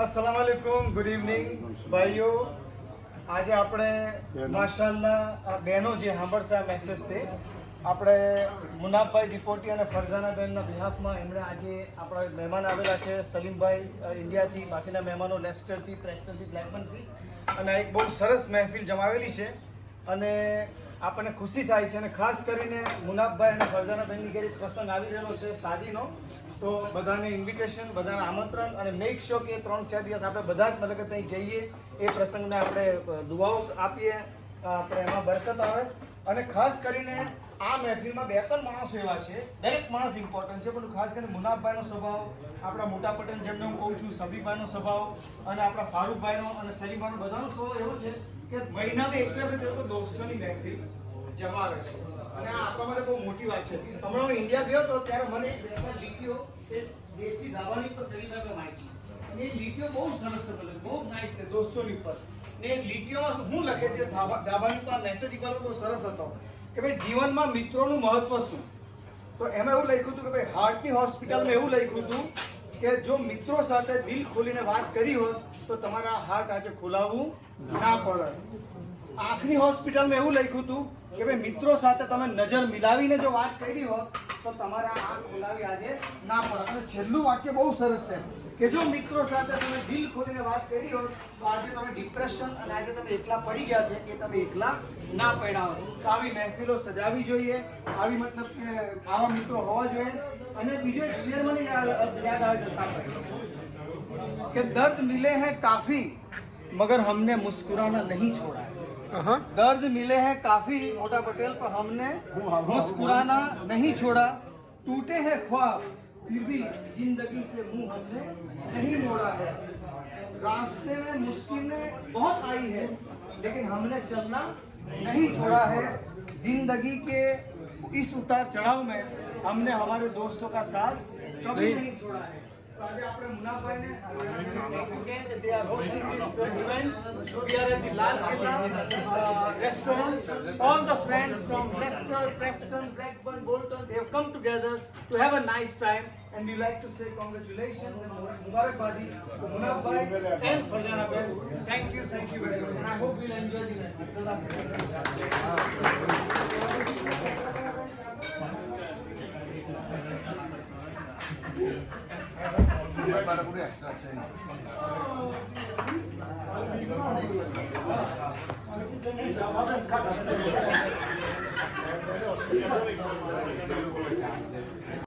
अस्सलाम वालेकुम, good evening भाइयों। आज આપણે માશાલ્લાહ બહેનો જે સાંભળશે આ મેસેજથી આપણે મુનાફભાઈ ડિપોટી અને ફરઝાનાબેનના બિહાફમાં એમણે આજે આપણા મહેમાન આવેલા છે સલીમભાઈ ઇન્ડિયાથી, બાકીના મહેમાનો લેસ્ટરથી, પ્રેસ્ટનથી, બ્લેકબર્નથી, અને એક બહુ સરસ મહેફિલ જમાવેલી છે અને આપણને ખુશી થાય છે. અને ખાસ કરીને મુનાફભાઈ અને ફરઝાનાબેનની ઘરે પ્રસંગ આવી રહેલો છે શાદીનો, તો બધાને ઇન્વિટેશન, બધાને આમંત્રણ, અને મેક શ્યોર કે 3-4 દિવસ આપણે બધા જ મતલબ કે ત્યાં જઈએ, એ પ્રસંગને આપણે દુઆઓ આપીએ, આપણે એમાં બરકત આવે. અને ખાસ કરીને આ મહેફિલમાં 2-3 માણસો એવા છે, દરેક માણસ ઇમ્પોર્ટન્ટ છે, પણ ખાસ કરીને મુનાફભાઈનો સ્વભાવ, આપણા મોટા પટેલ જેમને હું કહું છું, સબીભાઈનો સ્વભાવ, અને આપણા ફારૂકભાઈનો અને સલીમભાઈનો બધાનો સ્વભાવ એવો છે કે મહિનામાં એક બે વખત એ લોકો દોસ્તોની મહેફિલ જમાવે છે, અને આ આપણા માટે બહુ મોટી વાત છે. હમણાં હું ઇન્ડિયા ગયો હતો ત્યારે મને 2-4 લીટીઓ એ દેશી ધાબાની પર સલીમભાઈ માહિતી, અને એ લીટીઓ બહુ સરસ છે, બહુ નાઇસ છે દોસ્તોની ઉપર. ને એ લીટીઓમાં શું લખે છે ધાબાની પર, મેસેજ બહુ સરસ હતો કે ભાઈ જીવનમાં મિત્રોનું મહત્વ શું. તો એમાં એવું લખ્યું હતું કે ભાઈ હાર્ટની હોસ્પિટલમાં એવું લખ્યું હતું કે જો મિત્રો સાથે દિલ ખોલીને વાત કરી હોત તો તમારા હાર્ટ આજે ખોલાવવું ના પડે. આંખની હોસ્પિટલમાં એવું લખ્યું હતું કે ભાઈ મિત્રો સાથે તમે નજર મિલાવીને જો વાત કરી હોત તો તમારા આંખ ખોલાવી આજે ના પડે. અને છેલ્લું વાક્ય બહુ સરસ છે કે જો મિત્રો સાથે તમે દિલ ખોલીને વાત કરી હોત તો આજે તમે ડિપ્રેશન અને આજે તમે એકલા પડી ગયા છે એ તમે એકલા ના પડ્યા હોત. તો આવી મહેફિલો સજાવી જોઈએ, આવી મતલબ કે આવા મિત્રો હોવા જોઈએ. અને બીજો એક શેર મને યાદ આવે જતા કે દર્દ મિલે हैं काफी मगर हमने मुस्कुराना नहीं छोड़ा. दर्द मिले हैं काफी मोटा पटेल पर हमने मुस्कुराना नहीं छोड़ा. टूटे हैं ख्वाब फिर भी जिंदगी से मुंह हमने नहीं मोड़ा है. रास्ते में मुश्किलें बहुत आई है लेकिन हमने चलना नहीं छोड़ा है. जिंदगी के इस उतार चढ़ाव में हमने हमारे दोस्तों का साथ कभी नहीं छोड़ा है. આજે આપણે મુનાફભાઈને they are hosting this event. We are at the Lal Killa restaurant. All the friends from Leicester, Preston, Blackburn, Bolton, they have come together to have a nice time, and we like to say congratulations and mubarakbadi to Munafbhai and Farzana Ben. Thank you very much, and I hope you'll enjoy the event. para pura extra